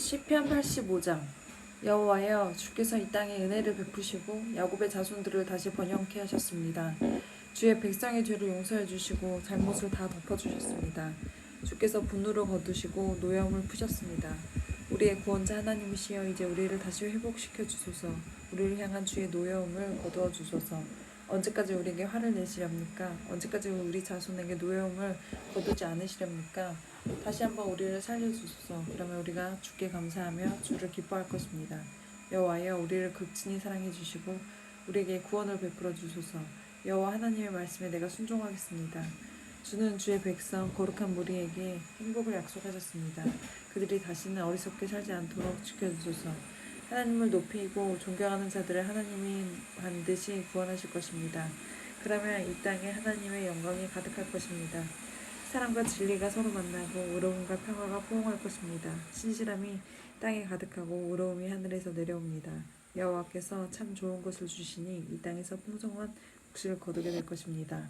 시편 85장. 여호와여, 주께서 이 땅에 은혜를 베푸시고 야곱의 자손들을 다시 번영케 하셨습니다. 주의 백성의 죄를 용서해 주시고 잘못을 다 덮어 주셨습니다. 주께서 분노를 거두시고 노여움을 푸셨습니다. 우리의 구원자 하나님이시여, 이제 우리를 다시 회복시켜 주소서. 우리를 향한 주의 노여움을 거두어 주소서. 언제까지 우리에게 화를 내시렵니까? 언제까지 우리 자손에게 노여움을 거두지 않으시렵니까? 다시 한번 우리를 살려주소서. 그러면 우리가 주께 감사하며 주를 기뻐할 것입니다. 여호와여, 우리를 극진히 사랑해 주시고 우리에게 구원을 베풀어 주소서. 여호와 하나님의 말씀에 내가 순종하겠습니다. 주는 주의 백성 거룩한 무리에게 행복을 약속하셨습니다. 그들이 다시는 어리석게 살지 않도록 지켜주소서. 하나님을 높이고 존경하는 자들을 하나님이 반드시 구원하실 것입니다. 그러면 이 땅에 하나님의 영광이 가득할 것입니다. 사랑과 진리가 서로 만나고 의로움과 평화가 포옹할 것입니다. 신실함이 땅에 가득하고 의로움이 하늘에서 내려옵니다. 여호와께서 참 좋은 것을 주시니 이 땅에서 풍성한 복식을 거두게 될 것입니다.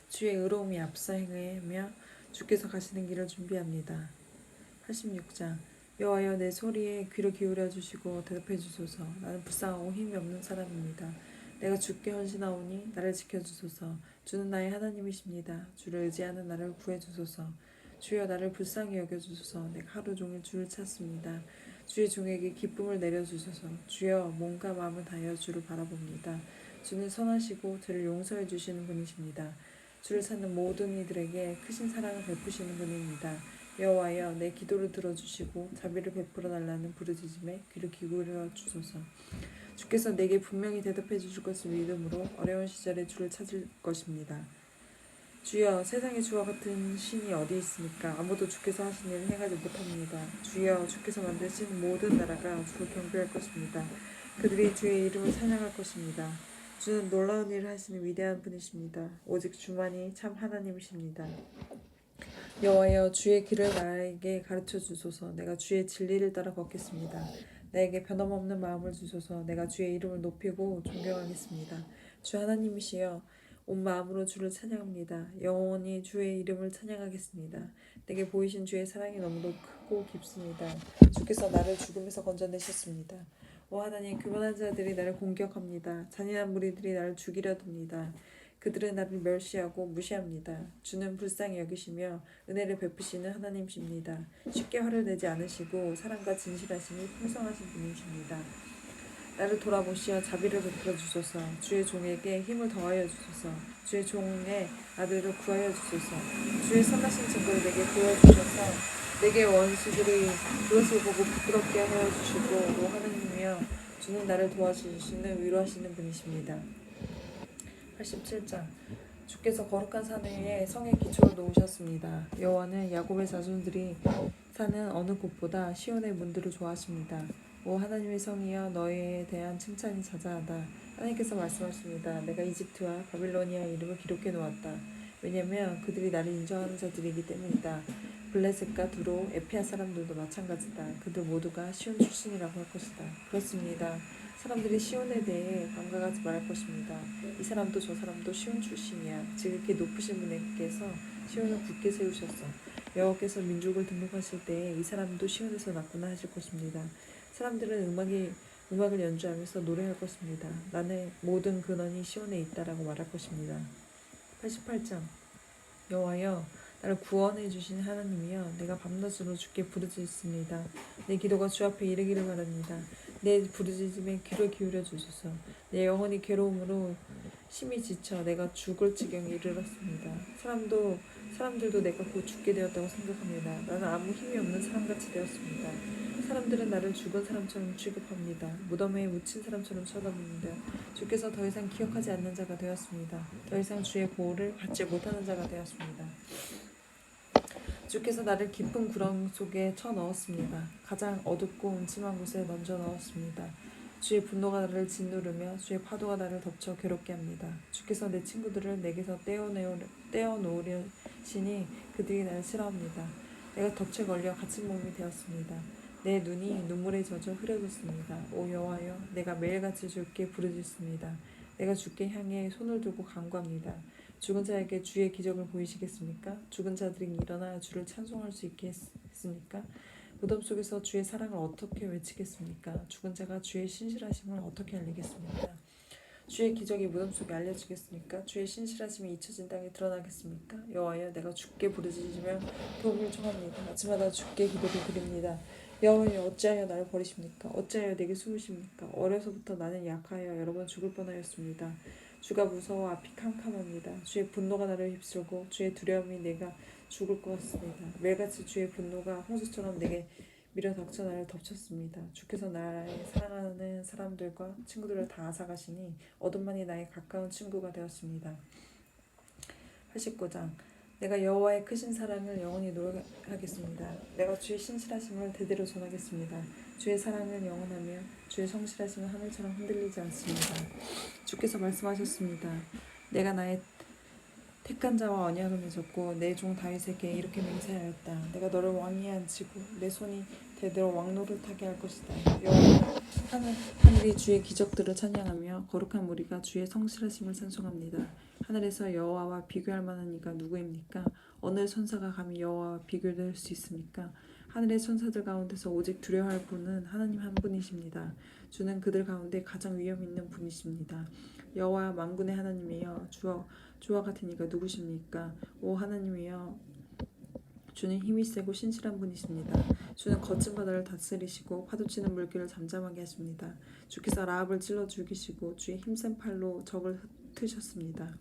주의 의로움이 앞서 행하며 주께서 가시는 길을 준비합니다. 86장. 여호와여, 내 소리에 귀를 기울여 주시고 대답해 주소서. 나는 불쌍하고 힘이 없는 사람입니다. 내가 주께 헌신하오니 나를 지켜주소서. 주는 나의 하나님이십니다. 주를 의지하는 나를 구해주소서. 주여, 나를 불쌍히 여겨주소서. 내가 하루 종일 주를 찾습니다. 주의 종에게 기쁨을 내려주소서. 주여, 몸과 마음을 다하여 주를 바라봅니다. 주는 선하시고 저를 용서해 주시는 분이십니다. 주를 찾는 모든 이들에게 크신 사랑을 베푸시는 분입니다. 여호와여, 내 기도를 들어주시고 자비를 베풀어 달라는 부르짖음에 귀를 기울여 주소서. 주께서 내게 분명히 대답해 주실 것을 믿음으로 어려운 시절에 주를 찾을 것입니다. 주여, 세상에 주와 같은 신이 어디 있습니까? 아무도 주께서 하신 일을 행하지 못합니다. 주여, 주께서 만드신 모든 나라가 주를 경배할 것입니다. 그들이 주의 이름을 찬양할 것입니다. 주는 놀라운 일을 하시는 위대한 분이십니다. 오직 주만이 참 하나님이십니다. 여호와여, 주의 길을 나에게 가르쳐 주소서. 내가 주의 진리를 따라 걷겠습니다. 나에게 변함없는 마음을 주소서. 내가 주의 이름을 높이고 존경하겠습니다. 주 하나님이시여, 온 마음으로 주를 찬양합니다. 영원히 주의 이름을 찬양하겠습니다. 내게 보이신 주의 사랑이 너무도 크고 깊습니다. 주께서 나를 죽음에서 건져내셨습니다. 오 하나님, 교만한 자들이 나를 공격합니다. 잔인한 무리들이 나를 죽이려 듭니다. 그들은 나를 멸시하고 무시합니다. 주는 불쌍히 여기시며 은혜를 베푸시는 하나님이십니다. 쉽게 화를 내지 않으시고 사랑과 진실하심이 풍성하신 분이십니다. 나를 돌아보시어 자비를 베풀어 주소서. 주의 종에게 힘을 더하여 주소서. 주의 종의 아들을 구하여 주소서. 주의 선하신 증거를 내게 보여주셔서 내게 원수들이 그것을 보고 부끄럽게 하여 주시고, 오 하나님이여, 주는 나를 도와주시는 위로하시는 분이십니다. 87장. 주께서 거룩한 산 위에 성의 기초를 놓으셨습니다. 여호와는 야곱의 자손들이 사는 어느 곳보다 시온의 문들을 좋아하십니다. 오 하나님의 성이여, 너희에 대한 칭찬이 자자하다. 하나님께서 말씀하십니다. 내가 이집트와 바빌로니아의 이름을 기록해 놓았다. 왜냐하면 그들이 나를 인정하는 자들이기 때문이다. 블레셋과 두로, 에피아 사람들도 마찬가지다. 그들 모두가 시온 출신이라고 할 것이다. 그렇습니다. 사람들이 시온에 대해 반가워하지 말할 것입니다. 이 사람도 저 사람도 시온 출신이야. 즉 이렇게 높으신 분께서 시온을 굳게 세우셨어. 여호와께서 민족을 등록하실 때에 이 사람도 시온에서 났구나 하실 것입니다. 사람들은 음악을 연주하면서 노래할 것입니다. 나의 모든 근원이 시온에 있다라고 말할 것입니다. 88장. 여호와여, 나를 구원해 주신 하나님이여, 내가 밤낮으로 주께 부르짖습니다. 내 기도가 주 앞에 이르기를 바랍니다. 내 부르짖음에 귀를 기울여 주소서. 내 영혼이 괴로움으로 심히 지쳐 내가 죽을 지경에 이르렀습니다. 사람들도 내가 곧 죽게 되었다고 생각합니다. 나는 아무 힘이 없는 사람같이 되었습니다. 사람들은 나를 죽은 사람처럼 취급합니다. 무덤에 묻힌 사람처럼 쳐다봅니다. 주께서 더 이상 기억하지 않는 자가 되었습니다. 더 이상 주의 보호를 받지 못하는 자가 되었습니다. 주께서 나를 깊은 구렁 속에 쳐넣었습니다. 가장 어둡고 음침한 곳에 던져 넣었습니다. 주의 분노가 나를 짓누르며 주의 파도가 나를 덮쳐 괴롭게 합니다. 주께서 내 친구들을 내게서 떼어놓으려시니 그들이 나를 싫어합니다. 내가 덫에 걸려 갇힌 몸이 되었습니다. 내 눈이 눈물에 젖어 흐려졌습니다. 오 여호와여, 내가 매일같이 주께 부르짖습니다. 내가 주께 향해 손을 들고 간구합니다. 죽은 자에게 주의 기적을 보이시겠습니까? 죽은 자들이 일어나 주를 찬송할 수 있겠습니까? 무덤 속에서 주의 사랑을 어떻게 외치겠습니까? 죽은 자가 주의 신실하심을 어떻게 알리겠습니까? 주의 기적이 무덤 속에 알려지겠습니까? 주의 신실하심이 잊혀진 땅에 드러나겠습니까? 여호와여, 내가 주께 부르짖으며 도움을 청합니다. 아침마다 주께 기도를 드립니다. 여호와여, 어찌하여 나를 버리십니까? 어찌하여 내게 숨으십니까? 어려서부터 나는 약하여 여러 번 죽을 뻔하였습니다. 주가 무서워 앞이 캄캄합니다. 주의 분노가 나를 휩쓸고 주의 두려움이 내가 죽을 것 같습니다. 매일같이 주의 분노가 홍수처럼 내게 밀어 닥쳐 나를 덮쳤습니다. 주께서 나의 사랑하는 사람들과 친구들을 다 앗아가시니 어둠만이 나의 가까운 친구가 되었습니다. 89장. 내가 여호와의 크신 사랑을 영원히 노래하겠습니다. 내가 주의 신실하심을 대대로 전하겠습니다. 주의 사랑은 영원하며 주의 성실하심은 하늘처럼 흔들리지 않습니다. 주께서 말씀하셨습니다. 내가 나의 택한 자와 언약을 맺었고 내 종 다윗에게 이렇게 맹세하였다. 내가 너를 왕위에 앉히고 내 손이 대대로 왕노릇하게 할 것이다. 여호와는 하늘이 주의 기적들을 찬양하며 거룩한 무리가 주의 성실하심을 찬송합니다. 하늘에서 여호와와 비교할 만한 이가 누구입니까? 어느 천사가 감히 여호와와 비교될 수 있습니까? 하늘의 천사들 가운데서 오직 두려워할 분은 하나님 한 분이십니다. 주는 그들 가운데 가장 위엄 있는 분이십니다. 여호와 만군의 하나님이여, 주와 같은 이가 누구십니까? 오 하나님이여, 주는 힘이 세고 신실한 분이십니다. 주는 거친 바다를 다스리시고 파도치는 물결을 잠잠하게 하십니다. 주께서 라합을 찔러 죽이시고 주의 힘센 팔로 적을 흩으셨습니다.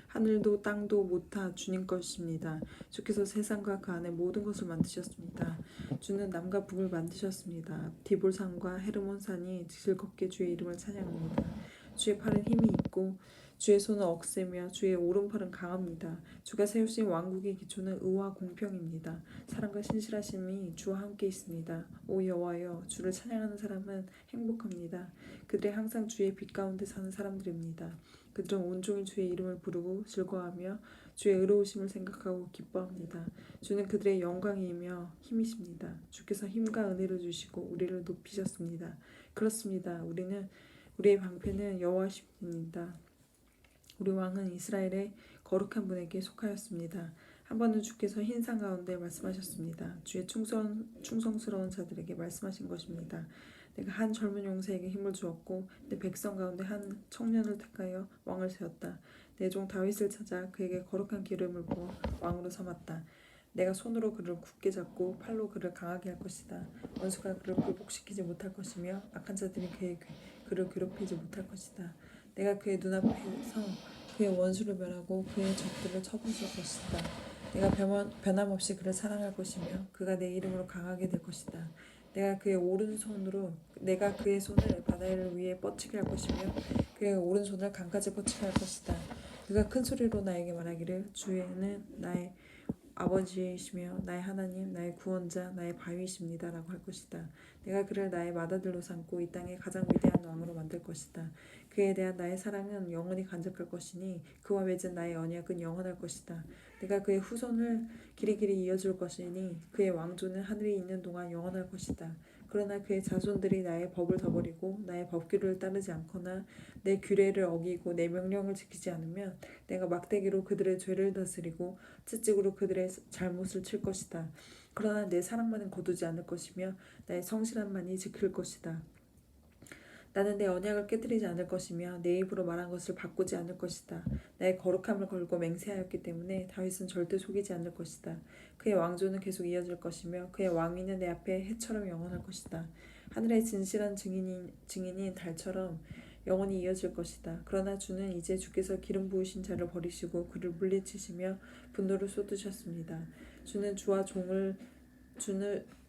하늘도 땅도 모타 주님 것입니다. 주께서 세상과 그 안에 모든 것을 만드셨습니다. 주는 남과 북을 만드셨습니다. 디볼산과 헤르몬산이 즐겁게 주의 이름을 찬양합니다. 주의 팔은 힘이 있고 주의 손은 억세며 주의 오른팔은 강합니다. 주가 세우신 왕국의 기초는 의와 공평입니다. 사랑과 신실하심이 주와 함께 있습니다. 오 여호와여, 주를 찬양하는 사람은 행복합니다. 그들이 항상 주의 빛 가운데 사는 사람들입니다. 그들은 온종일 주의 이름을 부르고 즐거워하며 주의 의로우심을 생각하고 기뻐합니다. 주는 그들의 영광이며 힘이십니다. 주께서 힘과 은혜를 주시고 우리를 높이셨습니다. 그렇습니다. 우리의 방패는 여호와십니다. 우리 왕은 이스라엘의 거룩한 분에게 속하였습니다. 한 번은 주께서 흰산 가운데 말씀하셨습니다. 주의 충성스러운 자들에게 말씀하신 것입니다. 내가 한 젊은 용사에게 힘을 주었고 내 백성 가운데 한 청년을 택하여 왕을 세웠다. 내 종 다윗을 찾아 그에게 거룩한 기름을 부어 왕으로 삼았다. 내가 손으로 그를 굳게 잡고 팔로 그를 강하게 할 것이다. 원수가 그를 굴복시키지 못할 것이며 악한 자들이 그를 괴롭히지 못할 것이다. 내가 그의 눈앞에서 그의 원수를 멸하고 그의 적들을 쳐부술 것이다. 내가 변함없이 그를 사랑할 것이며 그가 내 이름으로 강하게 될 것이다. 내가 그의 손을 바다를 위에 뻗치게 할 것이며 그의 오른손을 강까지 뻗치게 할 것이다. 그가 큰 소리로 나에게 말하기를 주는 나의 아버지이시며 나의 하나님, 나의 구원자, 나의 바위이십니다 라고 할 것이다. 내가 그를 나의 맏아들로 삼고 이 땅의 가장 위대한 왕으로 만들 것이다. 그에 대한 나의 사랑은 영원히 간직할 것이니 그와 맺은 나의 언약은 영원할 것이다. 내가 그의 후손을 길이길이 이어줄 것이니 그의 왕조는 하늘에 있는 동안 영원할 것이다. 그러나 그의 자손들이 나의 법을 저버리고 나의 법규를 따르지 않거나 내 규례를 어기고 내 명령을 지키지 않으면 내가 막대기로 그들의 죄를 다스리고 채찍으로 그들의 잘못을 칠 것이다. 그러나 내 사랑만은 거두지 않을 것이며 나의 성실함만이 지킬 것이다. 나는 내 언약을 깨뜨리지 않을 것이며 내 입으로 말한 것을 바꾸지 않을 것이다. 나의 거룩함을 걸고 맹세하였기 때문에 다윗은 절대 속이지 않을 것이다. 그의 왕조는 계속 이어질 것이며 그의 왕위는 내 앞에 해처럼 영원할 것이다. 하늘의 진실한 증인인 달처럼 영원히 이어질 것이다. 그러나 주는 이제 주께서 기름 부으신 자를 버리시고 그를 물리치시며 분노를 쏟으셨습니다.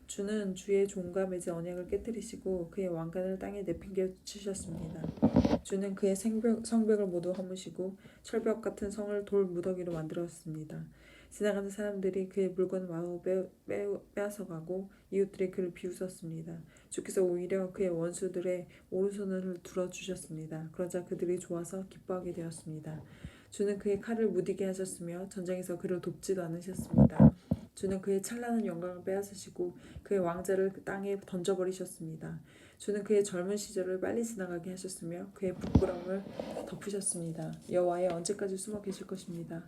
주는 주의 종과 맺은 언약을 깨뜨리시고 그의 왕관을 땅에 내팽겨 치셨습니다. 주는 그의 성벽을 모두 허무시고 철벽 같은 성을 돌 무더기로 만들었습니다. 지나가는 사람들이 그의 물건을 마구 빼앗아가고 이웃들이 그를 비웃었습니다. 주께서 오히려 그의 원수들의 오른손을 들어주셨습니다. 그러자 그들이 좋아서 기뻐하게 되었습니다. 주는 그의 칼을 무디게 하셨으며 전장에서 그를 돕지도 않으셨습니다. 주는 그의 찬란한 영광을 빼앗으시고 그의 왕자를 그 땅에 던져버리셨습니다. 주는 그의 젊은 시절을 빨리 지나가게 하셨으며 그의 부끄러움을 덮으셨습니다. 여호와여, 언제까지 숨어 계실 것입니까?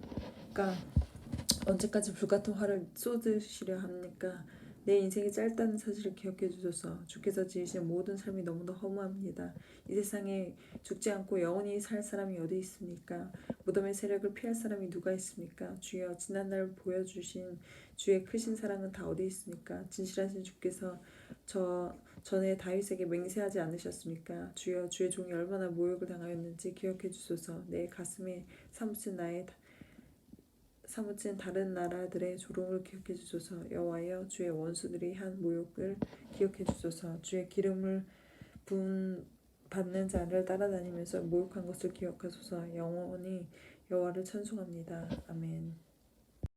언제까지 불같은 화를 쏟으시려 합니까? 내 인생이 짧다는 사실을 기억해 주소서. 주께서 지으신 모든 삶이 너무나 허무합니다. 이 세상에 죽지 않고 영원히 살 사람이 어디 있습니까? 무덤의 세력을 피할 사람이 누가 있습니까? 주여, 지난날 보여주신 주의 크신 사랑은 다 어디 있습니까? 진실하신 주께서 전에 다윗에게 맹세하지 않으셨습니까? 주여, 주의 종이 얼마나 모욕을 당하였는지 기억해 주소서. 내 가슴에 사무친 다른 나라들의 조롱을 기억해 주소서. 여호와여, 주의 원수들이 한 모욕을 기억해 주소서. 주의 기름을 부은 받는 자를 따라다니면서 모욕한 것을 기억하소서. 영원히 여호와를 찬송합니다. 아멘.